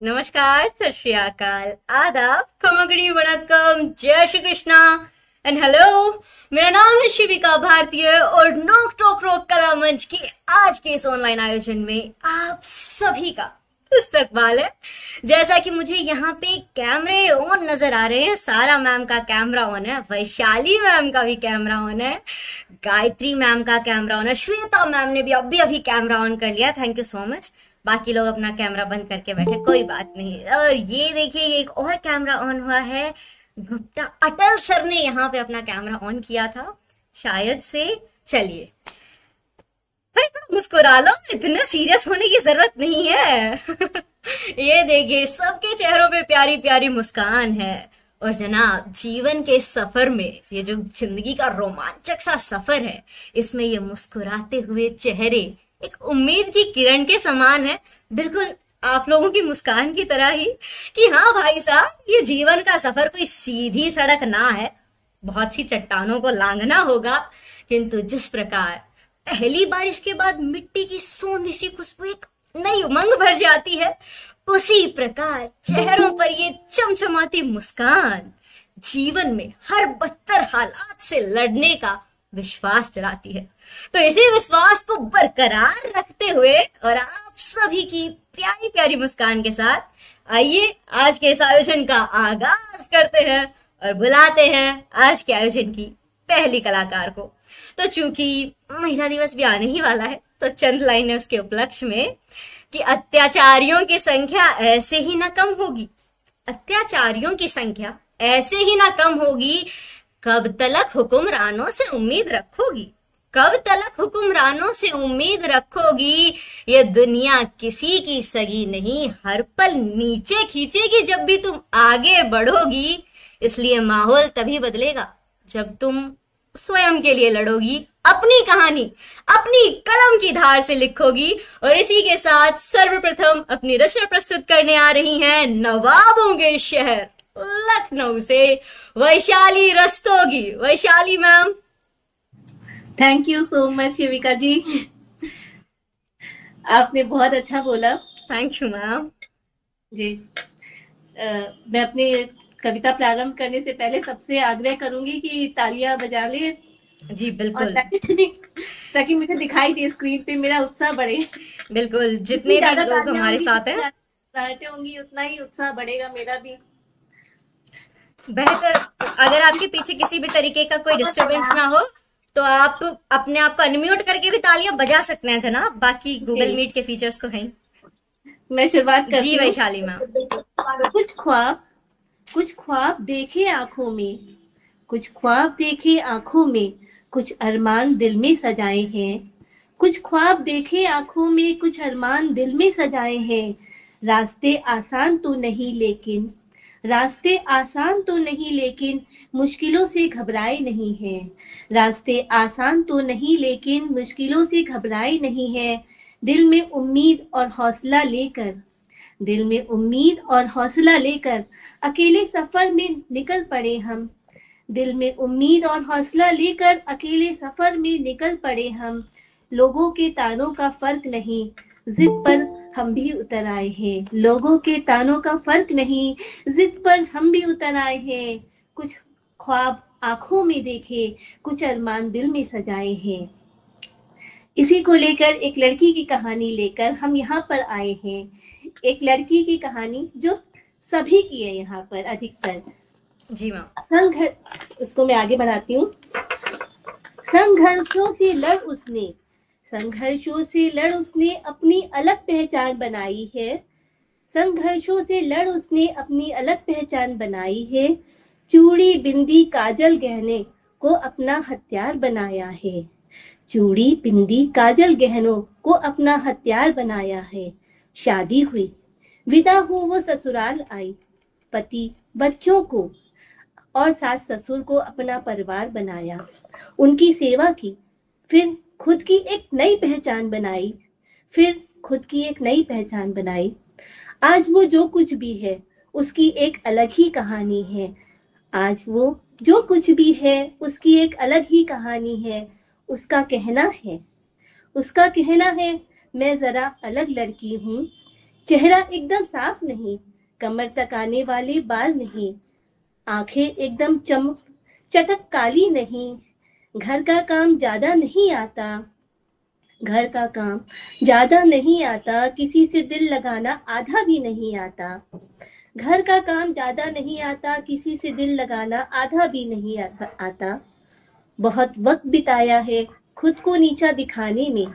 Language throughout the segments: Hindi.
नमस्कार, सत श्री अकाल, आदाब, खमगड़ी वणक्कम, जय श्री कृष्णा एंड हेलो। मेरा नाम है शिविका भारतीय और नोक टोक रोक कला मंच की आज के इस ऑनलाइन आयोजन में आप सभी का इस्तकबाल है। जैसा कि मुझे यहाँ पे कैमरे ऑन नजर आ रहे हैं, सारा मैम का कैमरा ऑन है, वैशाली मैम का भी कैमरा ऑन है, गायत्री मैम का कैमरा ऑन है, श्वेता मैम ने भी अभी कैमरा ऑन कर लिया, थैंक यू सो मच। बाकी लोग अपना कैमरा बंद करके बैठे, कोई बात नहीं। और ये देखिए, ये एक और कैमरा ऑन हुआ है, गुप्ता अटल सर ने यहाँ पे अपना कैमरा ऑन किया था शायद से। चलिए भाई, मुस्कुरा लो, इतना सीरियस होने की जरूरत नहीं है। ये देखिए, सबके चेहरों पे प्यारी प्यारी मुस्कान है। और जनाब, जीवन के सफर में, ये जो जिंदगी का रोमांचक सा सफर है, इसमें ये मुस्कुराते हुए चेहरे एक उम्मीद की किरण के समान है, बिल्कुल आप लोगों की मुस्कान की तरह ही। कि हाँ भाई साहब, ये जीवन का सफर कोई सीधी सड़क ना है, बहुत सी चट्टानों को लांघना होगा, किंतु जिस प्रकार पहली बारिश के बाद मिट्टी की सोंधी सी खुशबू एक नई उमंग भर जाती है, उसी प्रकार चेहरों पर ये चमचमाती मुस्कान जीवन में हर बदतर हालात से लड़ने का विश्वास दिलाती है। तो इसी विश्वास को बरकरार रखते हुए और आप सभी की प्यारी प्यारी मुस्कान के साथ आइए आज के इस आयोजन का आगाज करते हैं और बुलाते हैं आज के आयोजन की पहली कलाकार को। तो चूंकि महिला दिवस भी आने ही वाला है, तो चंद लाइनें उसके उपलक्ष्य में कि अत्याचारियों की संख्या ऐसे ही ना कम होगी, अत्याचारियों की संख्या ऐसे ही ना कम होगी, कब तलक हुक्मरानों से उम्मीद रखोगी, कब तलक हुक्मरानों से उम्मीद रखोगी, ये दुनिया किसी की सगी नहीं, हर पल नीचे खींचेगी जब भी तुम आगे बढ़ोगी। इसलिए माहौल तभी बदलेगा जब तुम स्वयं के लिए लड़ोगी, अपनी कहानी अपनी कलम की धार से लिखोगी। और इसी के साथ सर्वप्रथम अपनी रचना प्रस्तुत करने आ रही हैं नवाबों के शहर लखनऊ से Vaishali Rastogi. Vaishali ma'am, thank you so much Shivika ji, आपने बहुत अच्छा बोला। Thank you ma'am ji. मैं अपनी कविता प्रारंभ करने से पहले सबसे आग्रह करूंगी कि तालियां बजा ले जी, बिल्कुल, ताकि मुझे दिखाई दे स्क्रीन पे, मेरा उत्साह बढ़े। बिल्कुल, जितने भी लोग हमारे साथ हैं होंगी उतना ही उत्साह बढ़ेगा मेरा भी। बेहतर। अगर आपके पीछे किसी भी तरीके का कोई डिस्टरबेंस ना हो तो आप अपने आप को अनम्यूट करके भी तालियां बजा सकते हैं जनाब, बाकी गूगल मीट के फीचर्स तो हैं। मैं शुरुआत करती हूँ। जी वैशाली मैम। कुछ ख्वाब देखे आंखों में, कुछ ख्वाब देखे आंखों में, कुछ अरमान दिल में सजाए हैं, कुछ ख्वाब देखे आंखों में, कुछ अरमान दिल में सजाए हैं। रास्ते आसान तो नहीं लेकिन, रास्ते आसान तो नहीं लेकिन मुश्किलों से घबराए नहीं हैं। रास्ते आसान तो नहीं लेकिन मुश्किलों से घबराए नहीं हैं। दिल में उम्मीद और हौसला लेकर, दिल में उम्मीद और हौसला लेकर अकेले सफर में निकल पड़े हम। दिल में उम्मीद और हौसला लेकर अकेले सफर में निकल पड़े हम। लोगों के तानों का फर्क नहीं, जिद पर हम भी उतर आए हैं। लोगों के तानों का फर्क नहीं, जिद पर हम भी उतर आए हैं। कुछ ख्वाब आंखों में देखे, कुछ अरमान दिल में सजाए हैं। इसी को लेकर एक लड़की की कहानी लेकर हम यहाँ पर आए हैं। एक लड़की की कहानी जो सभी की है यहाँ पर अधिकतर। जी मैम। उसको मैं आगे बढ़ाती हूँ। संघर्षों से लड़ उसने, संघर्षों से लड़ उसने अपनी अलग पहचान बनाई है। संघर्षों से लड़ उसने अपनी अलग पहचान बनाई है। चूड़ी बिंदी काजल गहने को अपना हथियार बनाया है। चूड़ी बिंदी काजल गहनों को अपना हथियार बनाया है। शादी हुई, विदा हो वो ससुराल आई, पति बच्चों को और सास ससुर को अपना परिवार बनाया। उनकी सेवा की, फिर खुद की एक नई पहचान बनाई, फिर खुद की एक नई पहचान बनाई। आज वो जो कुछ भी है उसकी एक अलग ही कहानी है। आज वो जो कुछ भी है उसकी एक अलग ही कहानी है। उसका कहना है, उसका कहना है मैं जरा अलग लड़की हूँ। चेहरा एकदम साफ नहीं, कमर तक आने वाले बाल नहीं, आंखें एकदम चटक काली नहीं। घर का काम ज्यादा नहीं आता, घर का काम ज्यादा नहीं आता, किसी से दिल लगाना आधा भी नहीं आता। घर का काम ज्यादा नहीं आता, किसी से दिल लगाना आधा भी नहीं आता। बहुत वक्त बिताया है खुद को नीचा दिखाने में,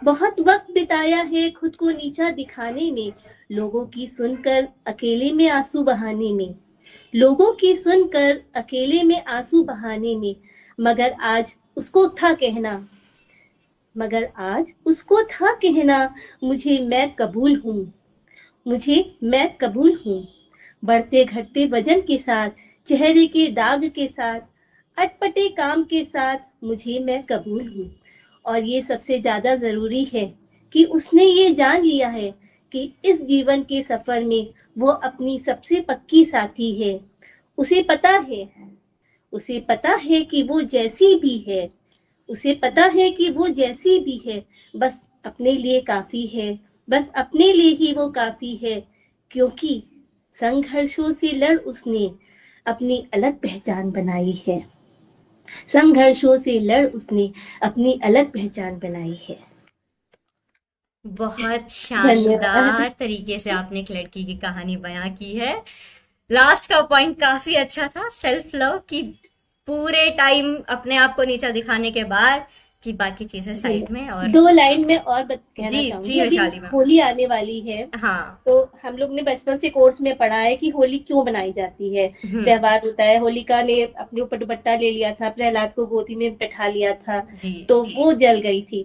बहुत वक्त बिताया है खुद को नीचा दिखाने में। लोगों की सुनकर अकेले में आंसू बहाने में, लोगों की सुनकर अकेले में आंसू बहाने में। मगर आज उसको था कहना, मगर आज उसको था कहना, मुझे मैं कबूल हूँ, मुझे मैं कबूल हूँ। बढ़ते घटते वजन के साथ, चेहरे के दाग के साथ, अटपटे काम के साथ, मुझे मैं कबूल हूँ। और ये सबसे ज्यादा जरूरी है कि उसने ये जान लिया है कि इस जीवन के सफर में वो अपनी सबसे पक्की साथी है। उसे पता है, उसे पता है कि वो जैसी भी है, उसे पता है कि वो जैसी भी है, बस अपने लिए काफी है, बस अपने लिए ही वो काफी है। क्योंकि संघर्षों से लड़ उसने अपनी अलग पहचान बनाई है, संघर्षों से लड़ उसने अपनी अलग पहचान बनाई है। बहुत धन्यवाद। शानदार तरीके से आपने एक लड़की की कहानी बयां की है। लास्ट का पॉइंट काफी अच्छा था, सेल्फ लव की पूरे टाइम अपने आप को नीचा दिखाने के बाद कि बाकी चीजें साइड में। और दो लाइन में और कहना जी चाहूंगी, जी अभी वैशाली मैम। होली आने वाली है, हाँ। तो हम लोग ने बचपन से कोर्स में पढ़ा है कि होली क्यों बनाई जाती है। त्योहार होता है, होलिका ने अपने ऊपर दुपट्टा ले लिया था, प्रहलाद को गोदी में बैठा लिया था, तो वो जल गई थी।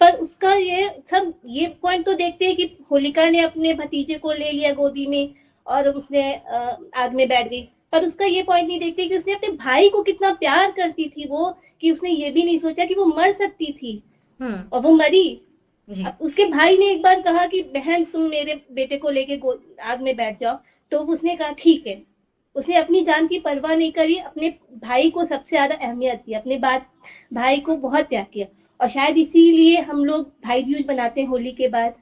पर उसका ये पॉइंट तो देखते हैं कि होलिका ने अपने भतीजे को ले लिया गोदी में और उसने आग में बैठ गई। पर उसका ये पॉइंट नहीं देखते कि उसने अपने भाई को कितना प्यार करती थी वो, कि उसने ये भी नहीं सोचा कि वो मर सकती थी और वो मरी। अब उसके भाई ने एक बार कहा कि बहन तुम मेरे बेटे को लेके आग में बैठ जाओ, तो उसने कहा ठीक है। उसने अपनी जान की परवाह नहीं करी, अपने भाई को सबसे ज्यादा अहमियत दी, अपने भाई को बहुत प्यार किया। और शायद इसीलिए हम लोग भाई दूज बनाते हैं होली के बाद।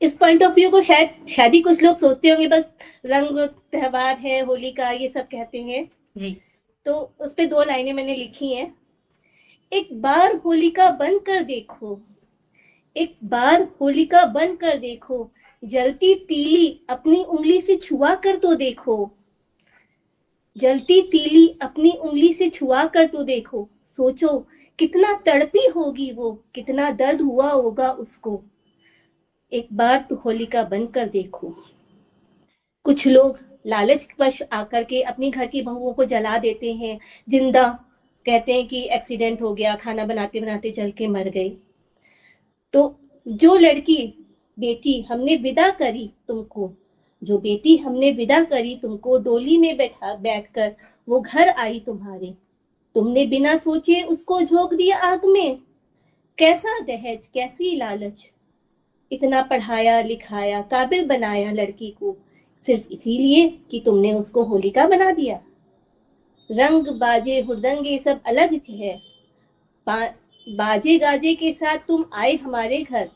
इस पॉइंट ऑफ व्यू को शायद ही कुछ लोग सोचते होंगे बस रंग त्योहार है होली का, ये सब कहते हैं जी। तो उस पे दो लाइनें मैंने लिखी हैं। एक बार होलिका बन कर देखो, एक बार होलिका बन कर देखो, जलती तीली अपनी उंगली से छुआ कर तो देखो, जलती तीली अपनी उंगली से छुआ कर तो देखो। सोचो कितना तड़पी होगी वो, कितना दर्द हुआ होगा उसको। एक बार तो होलिका बनकर देखो। कुछ लोग लालचवश आकर के अपनी घर की बहुओं को जला देते हैं, जिंदा, कहते हैं कि एक्सीडेंट हो गया, खाना बनाते बनाते जल के मर गई। तो जो लड़की बेटी हमने विदा करी तुमको, जो बेटी हमने विदा करी तुमको, डोली में बैठकर वो घर आई तुम्हारे, तुमने बिना सोचे उसको झोंक दिया आग में। कैसा दहेज, कैसी लालच, इतना पढ़ाया लिखाया काबिल बनाया लड़की को, सिर्फ इसीलिए कि तुमने उसको होलिका बना दिया। रंग बाजे हुड़दंगे सब अलग है, बाजे गाजे के साथ तुम आए हमारे घर,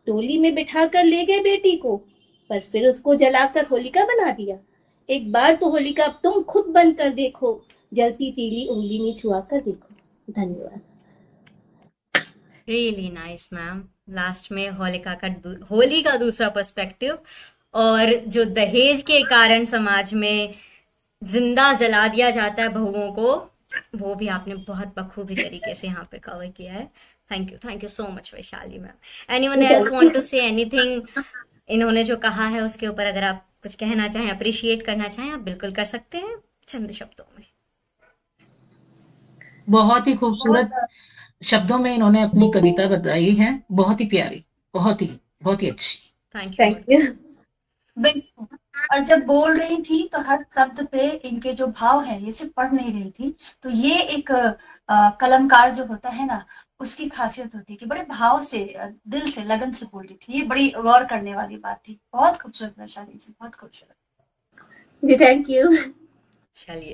टोली में बिठाकर ले गए बेटी को, पर फिर उसको जलाकर होलिका बना दिया। एक बार तो होलिका तुम खुद बनकर देखो, जलती तीली उंगली में छुआ कर देखो। धन्यवाद। Really nice ma'am. लास्ट में होली का दूसरा पर्सपेक्टिव, और जो दहेज के कारण समाज में जिंदा जला दिया जाता है बहुओं को, वो भी आपने बहुत बखूबी तरीके से यहाँ पे कवर किया है। Thank you so much Vaishali ma'am. Anyone else want to say anything? इन्होंने जो कहा है उसके ऊपर अगर आप कुछ कहना चाहें, अप्रिशिएट करना चाहें, आप बिल्कुल कर सकते हैं चंद शब्दों में। बहुत ही खूबसूरत शब्दों में इन्होंने अपनी कविता बताई है, बहुत ही प्यारी, बहुत ही अच्छी। Thank you. बिल्कुल। और जब बोल रही थी तो हर शब्द पे इनके जो भाव है ये सिर्फ पढ़ नहीं रही थी, तो ये एक कलमकार जो होता है ना, उसकी खासियत होती है कि बड़े भाव से, दिल से, लगन से बोल रही थी। ये बड़ी गौर करने वाली बात थी। बहुत खूबसूरत वैशाली जी, बहुत खूबसूरत। Thank you. चलिए।